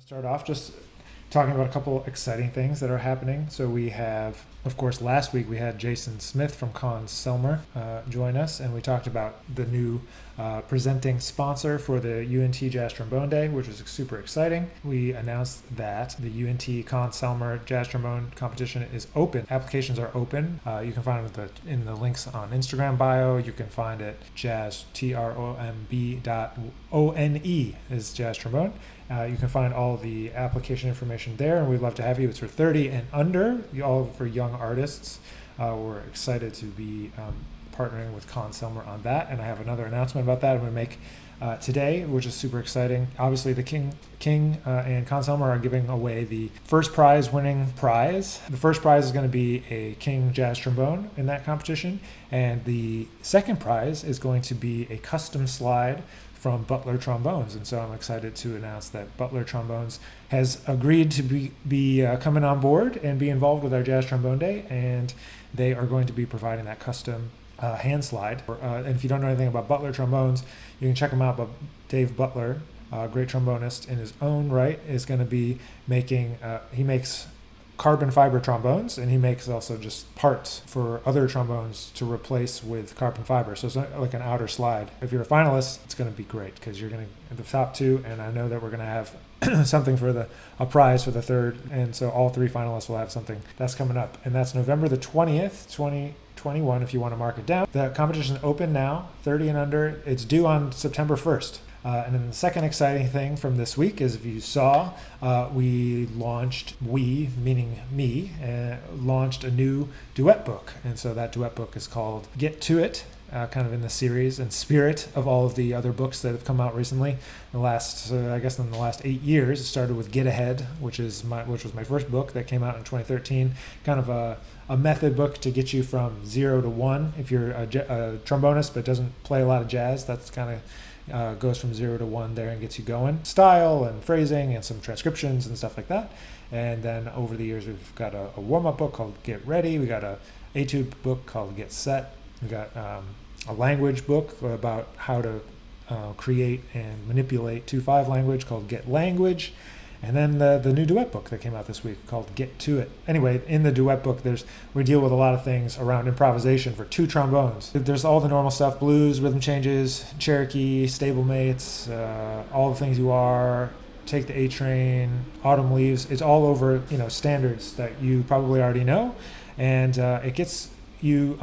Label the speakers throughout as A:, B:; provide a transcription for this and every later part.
A: Start off just talking about a couple exciting things that are happening. So we have, of course, last week we had Jason Smith from Con Selmer join us, and we talked about the new presenting sponsor for the UNT Jazz Trombone Day, which was super exciting. We announced that the UNT Con Selmer Jazz Trombone competition is open. Applications are open. You can find it in the links on Instagram bio. You can find it jazz, TROMB.ONE is Jazz Trombone. You can find all the application information there, and we'd love to have you. It's for 30 and under, all for young artists. We're excited to be partnering with Con Selmer on that, and I have another announcement about that I'm going to make today, which is super exciting. Obviously, the King and Con Selmer are giving away the first prize winning prize. The first prize is going to be a King Jazz Trombone in that competition, and the second prize is going to be a custom slide from Butler Trombones. And so I'm excited to announce that Butler Trombones has agreed to be coming on board and be involved with our Jazz Trombone Day, and they are going to be providing that custom hand slide. And if you don't know anything about Butler Trombones, you can check them out. But Dave Butler, great trombonist in his own right, is going to be making, he makes carbon fiber trombones, and he makes also just parts for other trombones to replace with carbon fiber. So it's like an outer slide. If you're a finalist, it's going to be great because you're going to the top two, and I know that we're going to have something for a prize for the third, and so all three finalists will have something. That's coming up, and that's November the 20th, 2021, if you want to mark it down. The competition is open now, 30 and under. It's due on September 1st. And then the second exciting thing from this week is, if you saw, meaning me, launched a new duet book. And so that duet book is called Get To It, kind of in the series and spirit of all of the other books that have come out recently. In the last 8 years, it started with Get Ahead, which was my first book that came out in 2013, kind of a method book to get you from 0 to 1. If you're a trombonist but doesn't play a lot of jazz, that's kind of goes from 0 to 1 there and gets you going. Style and phrasing and some transcriptions and stuff like that. And then over the years, we've got a warm-up book called Get Ready. We got a etude book called Get Set. We got a language book about how to create and manipulate 2/5 language called Get Language. And then the new duet book that came out this week called Get To It. Anyway, in the duet book, we deal with a lot of things around improvisation for two trombones. There's all the normal stuff: blues, rhythm changes, Cherokee, stablemates, all the things you are, Take the A Train, Autumn Leaves. It's all over, standards that you probably already know, and it gets you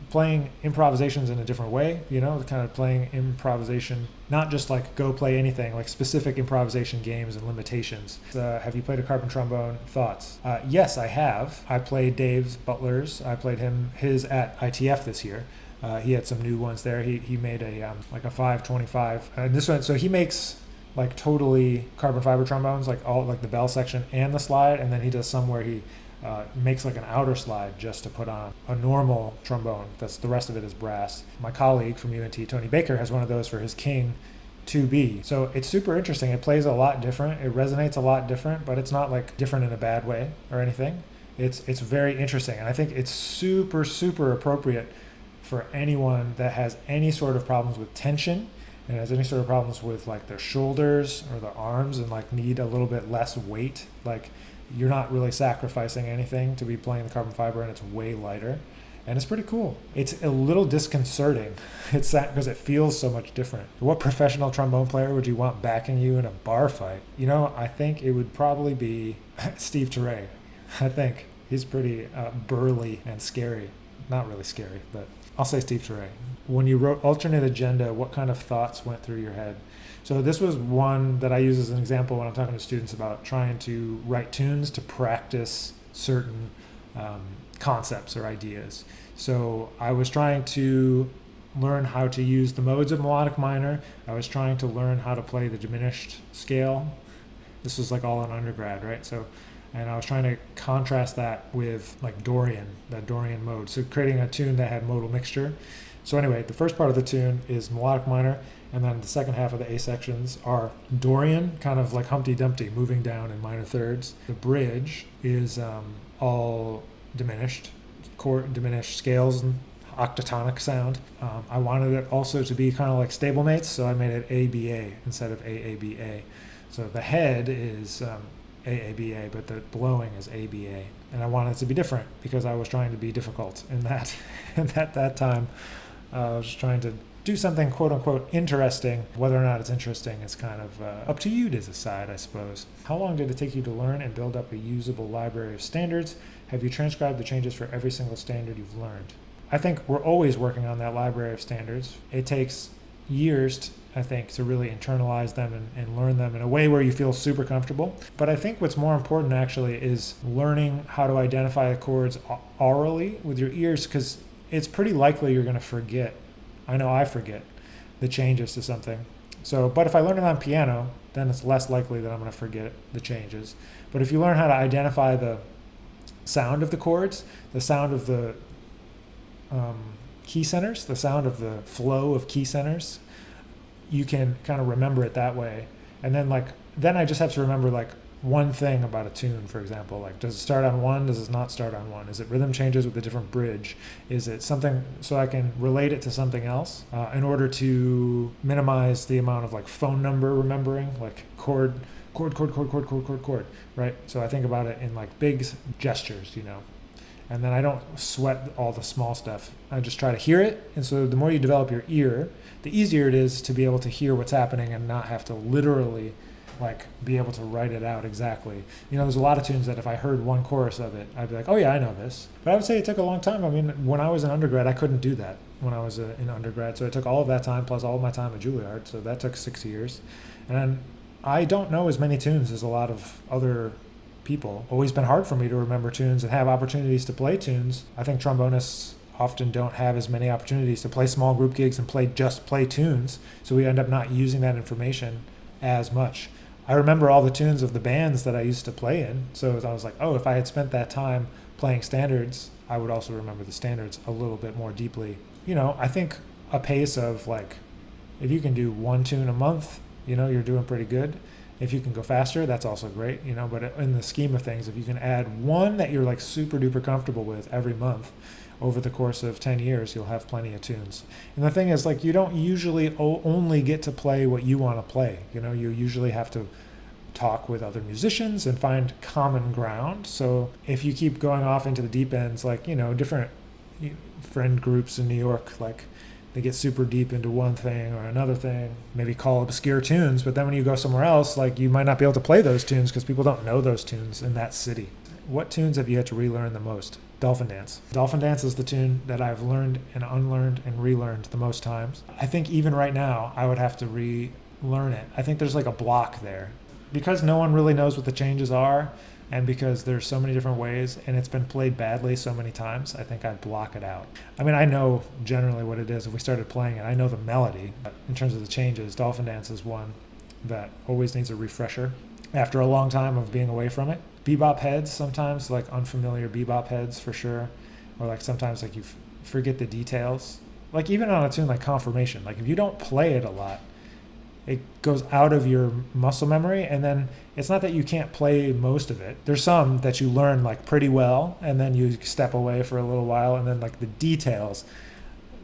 A: playing improvisations in a different way, kind of playing improvisation, not just like go play anything, like specific improvisation games and limitations. Have you played a carbon trombone? Thoughts? Yes, I have. I played Dave Butler's. I played his at ITF this year. He had some new ones there. He made a 525. And this one, so he makes like totally carbon fiber trombones, like all like the bell section and the slide, and then he does some where he makes like an outer slide just to put on a normal trombone. The rest of it is brass. My colleague from UNT, Tony Baker, has one of those for his King 2B. So it's super interesting. It plays a lot different. It resonates a lot different, but it's not like different in a bad way or anything. It's very interesting, and I think it's super, super appropriate for anyone that has any sort of problems with tension and has any sort of problems with like their shoulders or their arms and like need a little bit less weight. Like, you're not really sacrificing anything to be playing the carbon fiber, and it's way lighter, and it's pretty cool. It's a little disconcerting. It's that because it feels so much different. What professional trombone player would you want backing you in a bar fight? I think it would probably be Steve Teray. I think he's pretty burly and scary. Not really scary, but I'll say Steve Teray. When you wrote Alternate Agenda, what kind of thoughts went through your head? So this was one that I use as an example when I'm talking to students about trying to write tunes to practice certain concepts or ideas. So I was trying to learn how to use the modes of melodic minor. I was trying to learn how to play the diminished scale. This was like all in undergrad, right? And I was trying to contrast that with like that Dorian mode. So creating a tune that had modal mixture. So anyway, the first part of the tune is melodic minor, and then the second half of the A sections are Dorian, kind of like Humpty Dumpty, moving down in minor thirds. The bridge is all diminished scales and octatonic sound. I wanted it also to be kind of like stablemates, so I made it ABA instead of AABA. So the head is AABA, but the blowing is ABA. And I wanted it to be different because I was trying to be difficult in that. And at that time, I was trying to do something quote unquote interesting. Whether or not it's interesting is kind of up to you to decide, I suppose. How long did it take you to learn and build up a usable library of standards? Have you transcribed the changes for every single standard you've learned? I think we're always working on that library of standards. It takes years, I think, to really internalize them and learn them in a way where you feel super comfortable. But I think what's more important actually is learning how to identify the chords orally with your ears, because it's pretty likely you're going to forget. I know I forget the changes to something. So, but if I learn it on piano, then it's less likely that I'm going to forget the changes. But if you learn how to identify the sound of the chords, the sound of the key centers, the sound of the flow of key centers, you can kind of remember it that way. And then I just have to remember one thing about a tune, for example. Like, does it start on one? Does it not start on one? Is it rhythm changes with a different bridge? Is it something, so I can relate it to something else in order to minimize the amount of phone number remembering, like chord, right? So I think about it in big gestures, and then I don't sweat all the small stuff. I just try to hear it. And so the more you develop your ear, the easier it is to be able to hear what's happening and not have to literally be able to write it out exactly. There's a lot of tunes that if I heard one chorus of it, I'd be like, oh yeah, I know this. But I would say it took a long time. I mean, when I was in undergrad, I couldn't do that when I was in undergrad. So it took all of that time plus all of my time at Juilliard. So that took 6 years. And I don't know as many tunes as a lot of other people. Always been hard for me to remember tunes and have opportunities to play tunes. I think trombonists often don't have as many opportunities to play small group gigs and play tunes. So we end up not using that information as much. I remember all the tunes of the bands that I used to play in. So I was like, oh, if I had spent that time playing standards, I would also remember the standards a little bit more deeply. I think a pace of if you can do one tune a month, you're doing pretty good. If you can go faster, that's also great, but in the scheme of things, if you can add one that you're super duper comfortable with every month over the course of 10 years, you'll have plenty of tunes. And the thing is, you don't usually only get to play what you want to play. You usually have to talk with other musicians and find common ground. So if you keep going off into the deep ends, different friend groups in New York, they get super deep into one thing or another thing, maybe call obscure tunes, but then when you go somewhere else, you might not be able to play those tunes because people don't know those tunes in that city. What tunes have you had to relearn the most? Dolphin Dance. Dolphin Dance is the tune that I've learned and unlearned and relearned the most times. I think even right now, I would have to relearn it. I think there's a block there. Because no one really knows what the changes are, and because there's so many different ways and it's been played badly so many times, I think I'd block it out. I mean, I know generally what it is. If we started playing it, I know the melody. But in terms of the changes, Dolphin Dance is one that always needs a refresher after a long time of being away from it. Bebop heads sometimes, unfamiliar bebop heads for sure. Or sometimes you forget the details. Even on a tune like Confirmation, if you don't play it a lot, it goes out of your muscle memory, and then it's not that you can't play most of it. There's some that you learn pretty well, and then you step away for a little while, and then the details,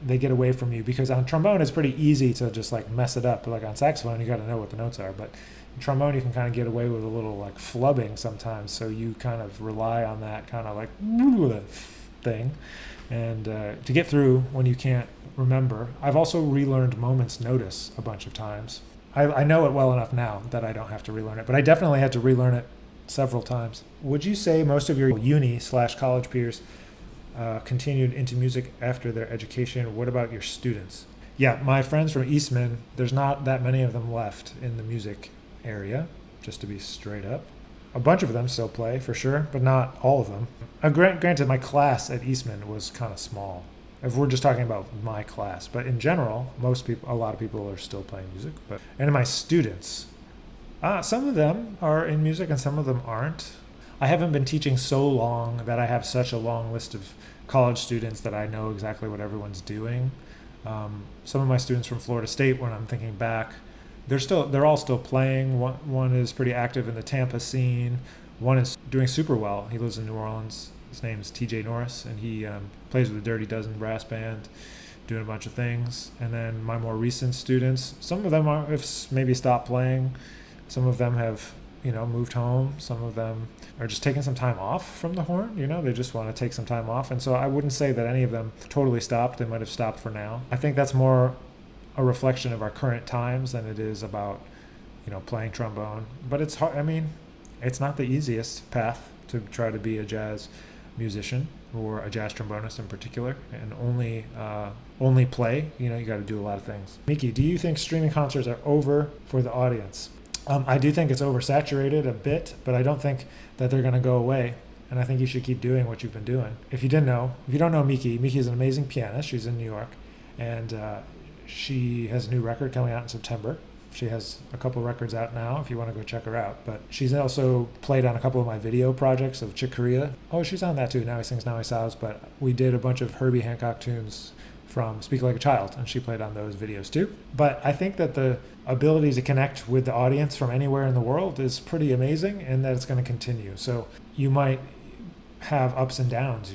A: they get away from you, because on trombone it's pretty easy to just mess it up. But on saxophone you got to know what the notes are, but in trombone you can kind of get away with a little flubbing sometimes, so you kind of rely on that kind of thing and to get through when you can't remember. I've also relearned Moment's Notice a bunch of times. I know it well enough now that I don't have to relearn it, but I definitely had to relearn it several times. Would you say most of your uni/college peers continued into music after their education? What about your students? Yeah, my friends from Eastman, there's not that many of them left in the music area, just to be straight up. A bunch of them still play, for sure, but not all of them. Granted, my class at Eastman was kind of small, if we're just talking about my class. But in general, a lot of people are still playing music. And my students, some of them are in music and some of them aren't. I haven't been teaching so long that I have such a long list of college students that I know exactly what everyone's doing. Some of my students from Florida State, when I'm thinking back, they're all still playing. One is pretty active in the Tampa scene. One is doing super well. He lives in New Orleans. His name's TJ Norris, and he plays with the Dirty Dozen brass band, doing a bunch of things. And then my more recent students, some of them have maybe stopped playing. Some of them have, moved home. Some of them are just taking some time off from the horn. They just want to take some time off. And so I wouldn't say that any of them totally stopped. They might have stopped for now. I think that's more a reflection of our current times than it is about, playing trombone. But it's hard. I mean, it's not the easiest path to try to be a jazz musician or a jazz trombonist in particular, and only play. You got to do a lot of things. Miki, do you think streaming concerts are over for the audience? I do think it's oversaturated a bit, but I don't think that they're going to go away. And I think you should keep doing what you've been doing. If you don't know Miki is an amazing pianist. She's in New York, and she has a new record coming out in September. She has a couple records out now if you want to go check her out. But she's also played on a couple of my video projects of Chick Corea. Oh, she's on that too. Now He Sings, Now He Sounds. But we did a bunch of Herbie Hancock tunes from Speak Like a Child, and she played on those videos too. But I think that the ability to connect with the audience from anywhere in the world is pretty amazing, and that it's going to continue. So you might have ups and downs,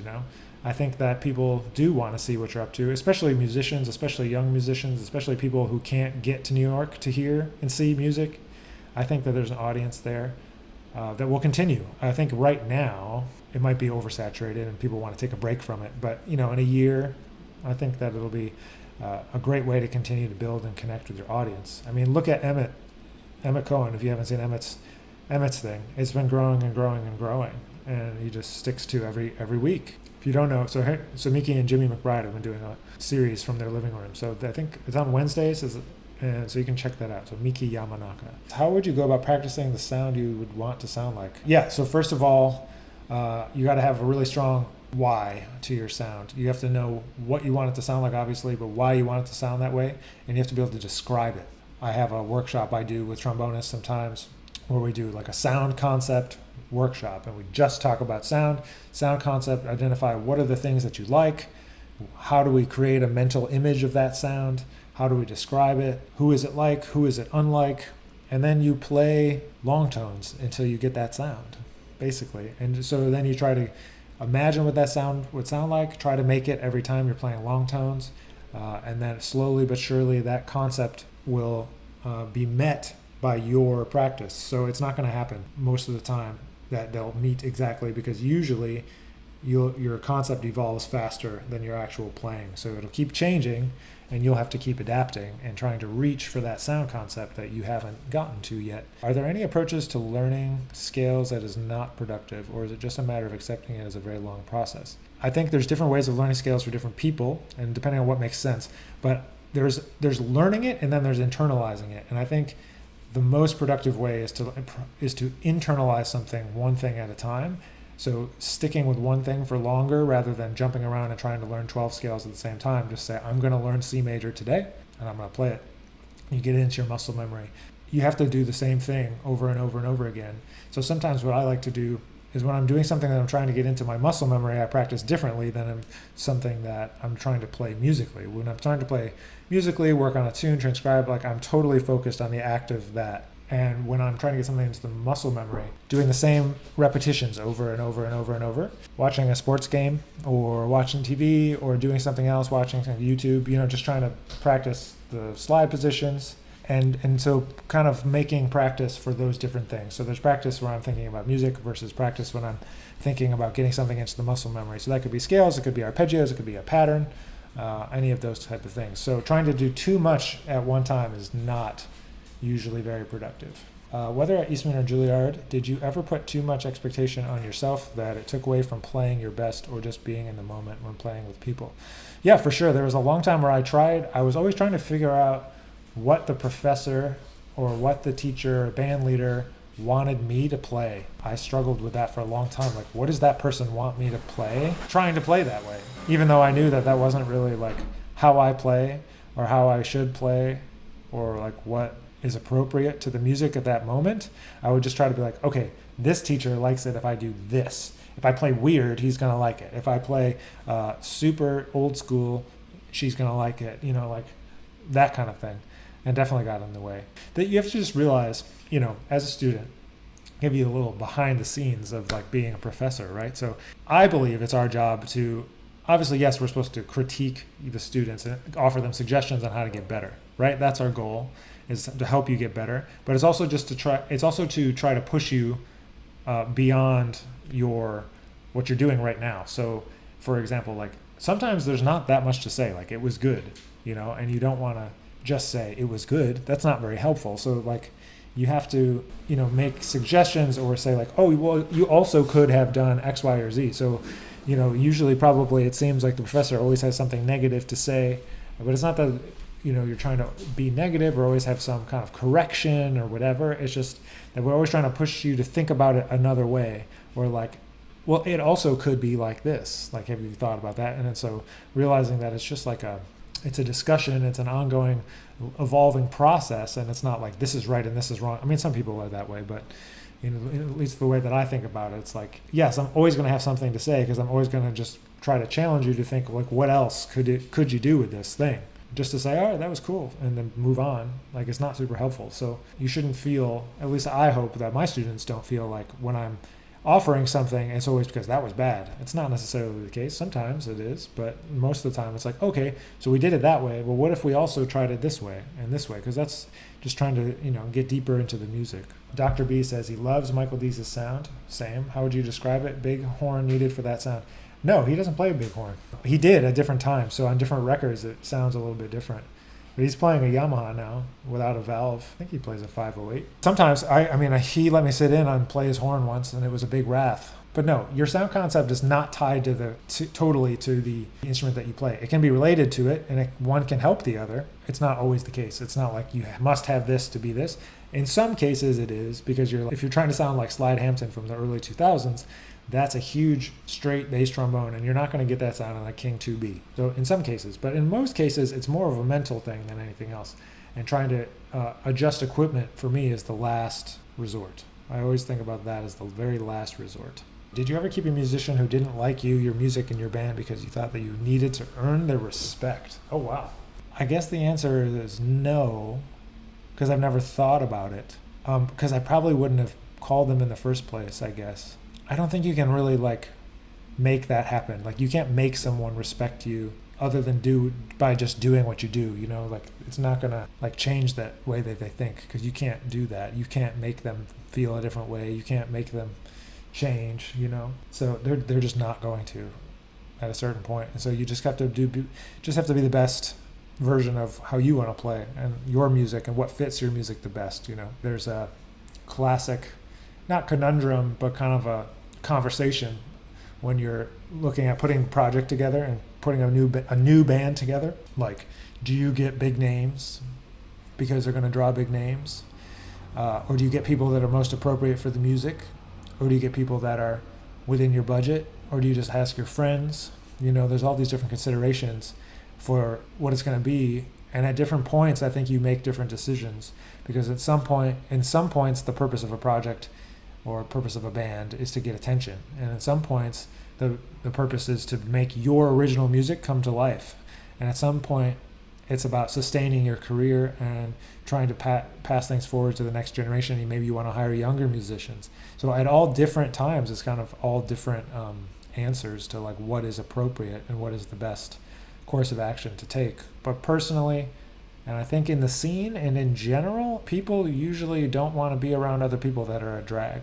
A: I think that people do want to see what you're up to, especially musicians, especially young musicians, especially people who can't get to New York to hear and see music. I think that there's an audience there that will continue. I think right now it might be oversaturated and people want to take a break from it. But, in a year, I think that it'll be a great way to continue to build and connect with your audience. I mean, look at Emmett Cohen. If you haven't seen Emmett's thing, it's been growing and growing and growing, and he just sticks to every week. If you don't know, so Miki and Jimmy McBride have been doing a series from their living room. So I think it's on Wednesdays, and so you can check that out. So Miki Yamanaka. How would you go about practicing the sound you would want to sound like? Yeah, so first of all, you got to have a really strong why to your sound. You have to know what you want it to sound like, obviously, but why you want it to sound that way, and you have to be able to describe it. I have a workshop I do with trombonists sometimes where we do like a sound concept workshop, and we just talk about sound concept, identify what are the things that you like, how do we create a mental image of that sound, how do we describe it, who is it like, who is it unlike, and then you play long tones until you get that sound, basically. And so then you try to imagine what that sound would sound like, try to make it every time you're playing long tones, and then slowly but surely that concept will be met by your practice. So it's not going to happen most of the time that they'll meet exactly, because usually your concept evolves faster than your actual playing. So it'll keep changing, and you'll have to keep adapting and trying to reach for that sound concept that you haven't gotten to yet. Are there any approaches to learning scales that is not productive, or is it just a matter of accepting it as a very long process? I think there's different ways of learning scales for different people, and depending on what makes sense. But there's learning it, and then there's internalizing it. And I think the most productive way is to internalize something, one thing at a time. So sticking with one thing for longer rather than jumping around and trying to learn 12 scales at the same time. Just say, I'm going to learn C major today, and I'm going to play it. You get it into your muscle memory. You have to do the same thing over and over and over again. So sometimes what I like to do is when I'm doing something that I'm trying to get into my muscle memory, I practice differently than something that I'm trying to play musically. When I'm trying to play musically, work on a tune, transcribe, like I'm totally focused on the act of that. And when I'm trying to get something into the muscle memory, doing the same repetitions over and over and over and over, watching a sports game or watching TV or doing something else, watching YouTube, just trying to practice the slide positions. And so kind of making practice for those different things. So there's practice where I'm thinking about music versus practice when I'm thinking about getting something into the muscle memory. So that could be scales, it could be arpeggios, it could be a pattern, any of those type of things. So trying to do too much at one time is not usually very productive. Whether at Eastman or Juilliard, did you ever put too much expectation on yourself that it took away from playing your best or just being in the moment when playing with people? Yeah, for sure. There was a long time where I was always trying to figure out what the professor or what the teacher or band leader wanted me to play. I struggled with that for a long time. Like, what does that person want me to play? Trying to play that way, even though I knew that wasn't really like how I play or how I should play or like what is appropriate to the music at that moment. I would just try to be like, okay, this teacher likes it if I do this. If I play weird, he's gonna like it. If I play super old school, she's gonna like it, like that kind of thing. And definitely got in the way. That you have to just realize, as a student, give you a little behind the scenes of like being a professor, right? So I believe it's our job to, obviously, yes, we're supposed to critique the students and offer them suggestions on how to get better, right? That's our goal. is to help you get better, but it's also just to try. It's also to try to push you beyond what you're doing right now. So, for example, like sometimes there's not that much to say. Like it was good, and you don't want to just say it was good. That's not very helpful. So like you have to, make suggestions or say like, oh, well, you also could have done X, Y, or Z. So, usually probably it seems like the professor always has something negative to say, but it's not that, you're trying to be negative or always have some kind of correction or whatever. It's just that we're always trying to push you to think about it another way, or like, well, it also could be like this. Like, have you thought about that? And then so realizing that it's just like it's a discussion, it's an ongoing evolving process, and it's not like this is right and this is wrong. I mean, some people are that way, but at least the way that I think about it, it's like, yes, I'm always going to have something to say because I'm always going to just try to challenge you to think like, what else could you do with this thing? Just to say, all right, that was cool, and then move on. Like, it's not super helpful. So you shouldn't feel, at least I hope that my students don't feel like when I'm offering something, it's always because that was bad. It's not necessarily the case. Sometimes it is, but most of the time it's like, okay, so we did it that way. Well, what if we also tried it this way and this way? Because that's just trying to, get deeper into the music. Dr. B says he loves Michael Dease's sound. Same. How would you describe it? Big horn needed for that sound. No, he doesn't play a big horn. He did at different times. So on different records, it sounds a little bit different. But he's playing a Yamaha now without a valve. I think he plays a 508. Sometimes, he let me sit in and play his horn once, and it was a big wrath. But no, your sound concept is not tied totally to the instrument that you play. It can be related to it, and one can help the other. It's not always the case. It's not like you must have this to be this. In some cases, it is, because if you're trying to sound like Slide Hampton from the early 2000s, that's a huge straight bass trombone, and you're not going to get that sound on a King 2B. So in some cases, but in most cases, it's more of a mental thing than anything else. And trying to adjust equipment for me is the last resort. I always think about that as the very last resort. Did you ever keep a musician who didn't like you, your music, and your band because you thought that you needed to earn their respect? Oh, wow. I guess the answer is no, because I've never thought about it. Because I probably wouldn't have called them in the first place, I guess. I don't think you can really make that happen. Like, you can't make someone respect you other than by just doing what you do. It's not gonna change that way that they think, because you can't do that. You can't make them feel a different way. You can't make them change. So they're just not going to at a certain point. And so you just have to be the best version of how you want to play and your music and what fits your music the best. There's a classic, not conundrum, but kind of a conversation when you're looking at putting a project together and putting a new band together. Like, do you get big names because they're going to draw big names? Or do you get people that are most appropriate for the music? Or do you get people that are within your budget? Or do you just ask your friends? There's all these different considerations for what it's going to be. And at different points, I think you make different decisions, because in some points, the purpose of a project or purpose of a band is to get attention. And at some points, the purpose is to make your original music come to life. And at some point, it's about sustaining your career and trying to pass things forward to the next generation. And maybe you want to hire younger musicians. So at all different times, it's kind of all different answers to what is appropriate and what is the best course of action to take. But personally, and I think in the scene and in general, people usually don't want to be around other people that are a drag.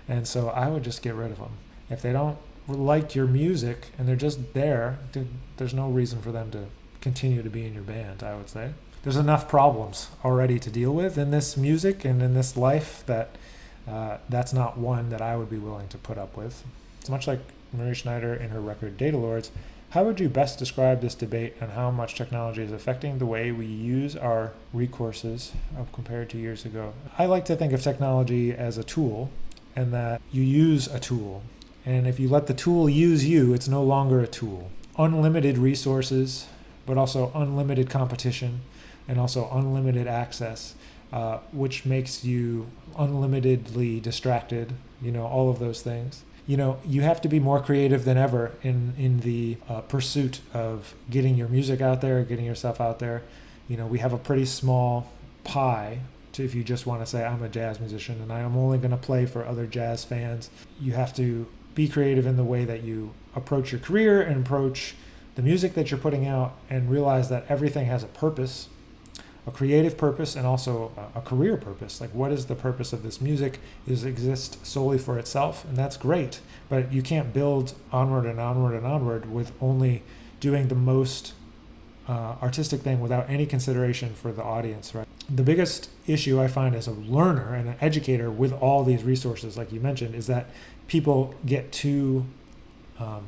A: And so I would just get rid of them. If they don't like your music and they're just there's no reason for them to continue to be in your band, I would say. There's enough problems already to deal with in this music and in this life that that's not one that I would be willing to put up with. It's much like Marie Schneider in her record Data Lords. How would you best describe this debate on how much technology is affecting the way we use our recourses compared to years ago? I like to think of technology as a tool, and that you use a tool. And if you let the tool use you, it's no longer a tool. Unlimited resources, but also unlimited competition, and also unlimited access, which makes you unlimitedly distracted, all of those things. You have to be more creative than ever in the pursuit of getting your music out there, getting yourself out there. We have a pretty small pie if you just want to say, I'm a jazz musician and I'm only going to play for other jazz fans. You have to be creative in the way that you approach your career and approach the music that you're putting out, and realize that everything has a purpose. a creative purpose and also a career purpose. Like, what is the purpose of this music? Is it exist solely for itself? And that's great, but you can't build onward and onward and onward with only doing the most artistic thing without any consideration for the audience, right? The biggest issue I find as a learner and an educator with all these resources, like you mentioned, is that people get too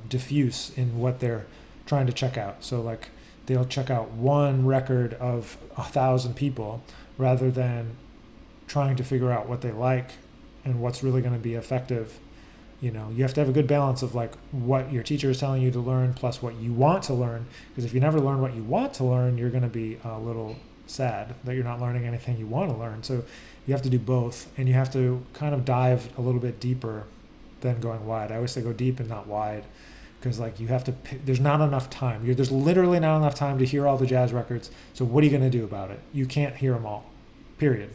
A: diffuse in what they're trying to check out. So like they'll check out one record of 1,000 people rather than trying to figure out what they like and what's really going to be effective. You know, you have to have a good balance of like what your teacher is telling you to learn plus what you want to learn. Because if you never learn what you want to learn, you're going to be a little sad that you're not learning anything you want to learn. So you have to do both, and you have to kind of dive a little bit deeper than going wide. I always say go deep and not wide, because like you have to there's not enough time. There's literally not enough time to hear all the jazz records. So what are you going to do about it? You can't hear them all, period.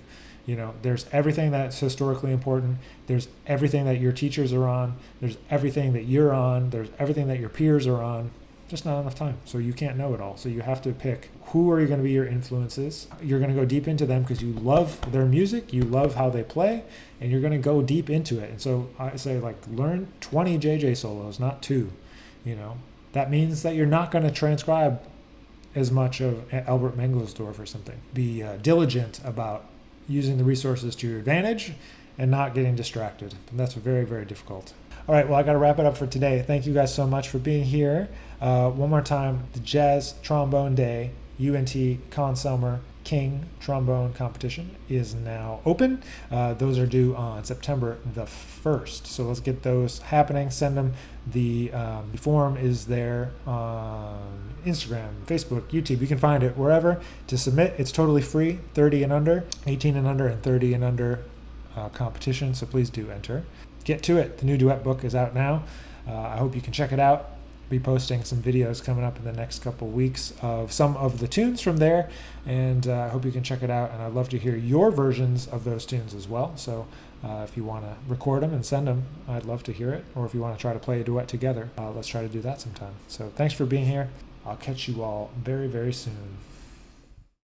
A: You know, there's everything that's historically important. There's everything that your teachers are on. There's everything that you're on. There's everything that your peers are on. Just not enough time. So you can't know it all. So you have to pick who are going to be your influences. You're going to go deep into them because you love their music. You love how they play, and you're going to go deep into it. And so I say, like, learn 20 JJ solos, not 2. You know, that means that you're not going to transcribe as much of Albert Mangelsdorf or something. Be diligent about using the resources to your advantage and not getting distracted. And that's very, very difficult. All right, well, I got to wrap it up for today. Thank you guys so much for being here. One more time, the Jazz Trombone Day, UNT Conn-Selmer King Trombone Competition is now open. Those are due on September the 1st. So let's get those happening. Send them. The form is there on Instagram, Facebook, YouTube. You can find it wherever to submit. It's totally free, 30 and under, 18 and under, and 30 and under competition. So please do enter. Get to it. The new duet book is out now. I hope you can check it out. Be posting some videos coming up in the next couple weeks of some of the tunes from there, and I hope you can check it out. And I'd love to hear your versions of those tunes as well. So if you want to record them and send them, I'd love to hear it. Or if you want to try to play a duet together, let's try to do that sometime. So thanks for being here. I'll catch you all very, very soon.